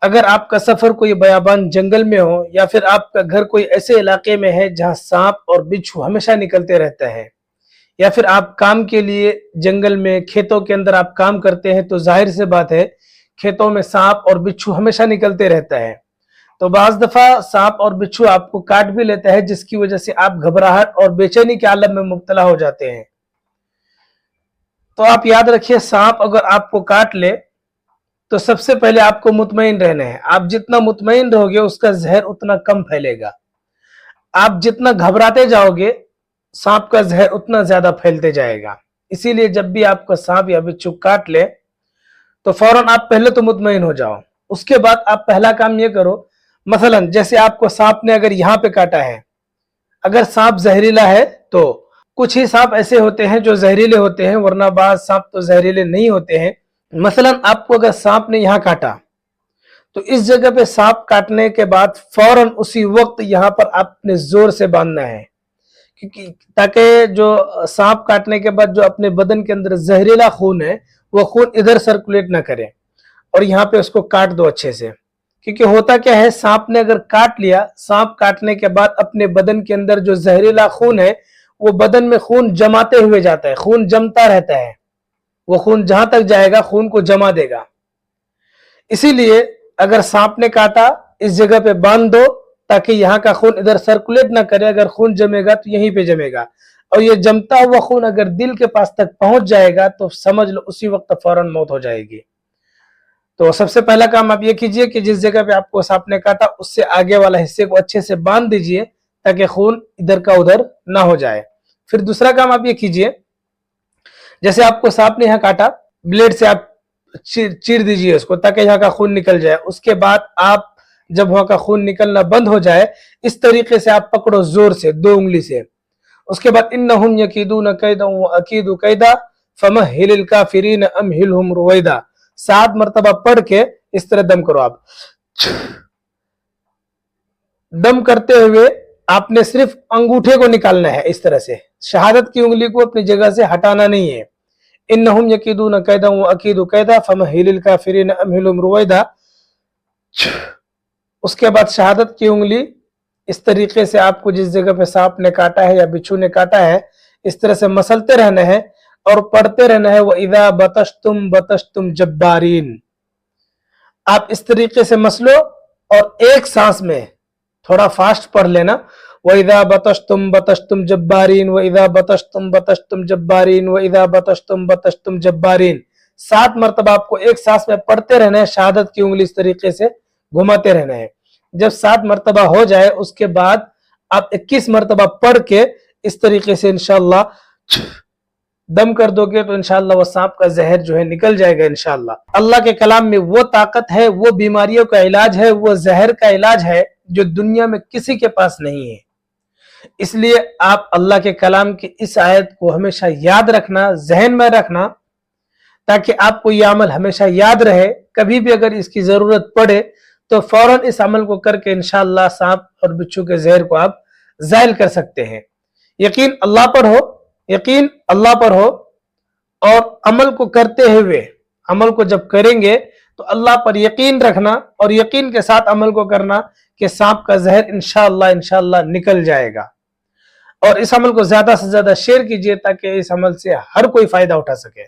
اگر آپ کا سفر کوئی بیابان جنگل میں ہو یا پھر آپ کا گھر کوئی ایسے علاقے میں ہے جہاں سانپ اور بچھو ہمیشہ نکلتے رہتا ہے، یا پھر آپ کام کے لیے جنگل میں کھیتوں کے اندر آپ کام کرتے ہیں، تو ظاہر سے بات ہے کھیتوں میں سانپ اور بچھو ہمیشہ نکلتے رہتا ہے۔ تو بعض دفعہ سانپ اور بچھو آپ کو کاٹ بھی لیتا ہے، جس کی وجہ سے آپ گھبراہٹ اور بے چینی کے عالم میں مبتلا ہو جاتے ہیں۔ تو آپ یاد رکھیے، سانپ اگر آپ کو کاٹ لے تو سب سے پہلے آپ کو مطمئن رہنا ہے۔ آپ جتنا مطمئن رہو گے اس کا زہر اتنا کم پھیلے گا۔ آپ جتنا گھبراتے جاؤ گے سانپ کا زہر اتنا زیادہ پھیلتے جائے گا۔ اسی لیے جب بھی آپ کو سانپ یا بچھو کاٹ لے تو فوراً آپ پہلے تو مطمئن ہو جاؤ۔ اس کے بعد آپ پہلا کام یہ کرو، مثلا جیسے آپ کو سانپ نے اگر یہاں پہ کاٹا ہے، اگر سانپ زہریلا ہے تو کچھ ہی سانپ ایسے ہوتے ہیں جو زہریلے ہوتے ہیں، ورنہ بعض سانپ تو زہریلے نہیں ہوتے ہیں۔ مثلا آپ کو اگر سانپ نے یہاں کاٹا تو اس جگہ پہ سانپ کاٹنے کے بعد فوراً اسی وقت یہاں پر آپ نے زور سے باندھنا ہے، کیونکہ تاکہ جو سانپ کاٹنے کے بعد جو اپنے بدن کے اندر زہریلا خون ہے وہ خون ادھر سرکولیٹ نہ کرے، اور یہاں پہ اس کو کاٹ دو اچھے سے۔ کیونکہ ہوتا کیا ہے، سانپ نے اگر کاٹ لیا، سانپ کاٹنے کے بعد اپنے بدن کے اندر جو زہریلا خون ہے وہ بدن میں خون جماتے ہوئے جاتا ہے، خون جمتا رہتا ہے، وہ خون جہاں تک جائے گا خون کو جما دے گا۔ اسی لیے اگر سانپ نے کاٹا اس جگہ پہ باندھ دو تاکہ یہاں کا خون ادھر سرکولیٹ نہ کرے، اگر خون جمے گا تو یہیں پہ جمے گا، اور یہ جمتا ہوا خون اگر دل کے پاس تک پہنچ جائے گا تو سمجھ لو اسی وقت فوراً موت ہو جائے گی۔ تو سب سے پہلا کام آپ یہ کیجئے کہ جس جگہ پہ آپ کو سانپ نے کاٹا اس سے آگے والا حصے کو اچھے سے باندھ دیجئے تاکہ خون ادھر کا ادھر نہ ہو جائے۔ پھر دوسرا کام آپ یہ کیجئے، جیسے آپ کو سانپ نے یہاں کاٹا، بلیڈ سے آپ چیر دیجئے اس کو تاکہ یہاں کا خون نکل جائے۔ اس کے بعد آپ جب وہاں کا خون نکلنا بند ہو جائے اس طریقے سے آپ پکڑو زور سے 2 انگلی سے۔ اس کے بعد انہم یکیدون کیدا واکید کیدا فمہل الکافرین امہلہم رویدا، 7 مرتبہ پڑھ کے اس طرح دم کرو۔ آپ دم کرتے ہوئے آپ نے صرف انگوٹھے کو نکالنا ہے، اس طرح سے شہادت کی انگلی کو اپنی جگہ سے ہٹانا نہیں ہے۔ انہم یکیدون کیدا واکید کیدا فمہل الکافرین امہلہم رویدا۔ اس کے بعد شہادت کی انگلی اس طریقے سے آپ کو جس جگہ پہ سانپ نے کاٹا ہے یا بچھو نے کاٹا ہے اس طرح سے مسلتے رہنا ہے اور پڑھتے رہنا ہے وَإِذَا بَطَشْتُمْ بَطَشْتُمْ جَبَّارِينَ۔ آپ اس طریقے سے مسلو اور ایک سانس میں تھوڑا فاسٹ پڑھ لینا، وَإِذَا بَطَشْتُمْ بَطَشْتُمْ جَبَّارِينَ وَإِذَا بَطَشْتُمْ بَطَشْتُمْ جَبَّارِينَ وَإِذَا بَطَشْتُمْ بَطَشْتُمْ جَبَّارِينَ۔ 7 مرتبہ آپ کو ایک سانس میں پڑھتے رہنا ہے، شہادت کی انگلی اس طریقے سے گھماتے رہنا ہے۔ جب 7 مرتبہ ہو جائے اس کے بعد آپ 21 مرتبہ پڑھ کے اس طریقے سے انشاءاللہ دم کر دو گے تو انشاءاللہ وہ سانپ کا زہر جو ہے نکل جائے گا انشاءاللہ۔ اللہ کے کلام میں وہ طاقت ہے، وہ بیماریوں کا علاج ہے، وہ زہر کا علاج ہے جو دنیا میں کسی کے پاس نہیں ہے۔ اس لیے آپ اللہ کے کلام کی اس آیت کو ہمیشہ یاد رکھنا، ذہن میں رکھنا، تاکہ آپ کو یہ عمل ہمیشہ یاد رہے۔ کبھی بھی اگر اس کی ضرورت پڑے تو فوراً اس عمل کو کر کے انشاءاللہ سانپ اور بچھو کے زہر کو آپ زائل کر سکتے ہیں۔ یقین اللہ پر ہو، یقین اللہ پر ہو، اور عمل کو کرتے ہوئے، عمل کو جب کریں گے تو اللہ پر یقین رکھنا اور یقین کے ساتھ عمل کو کرنا کہ سانپ کا زہر انشاءاللہ نکل جائے گا۔ اور اس عمل کو زیادہ سے زیادہ شیئر کیجئے تاکہ اس عمل سے ہر کوئی فائدہ اٹھا سکے۔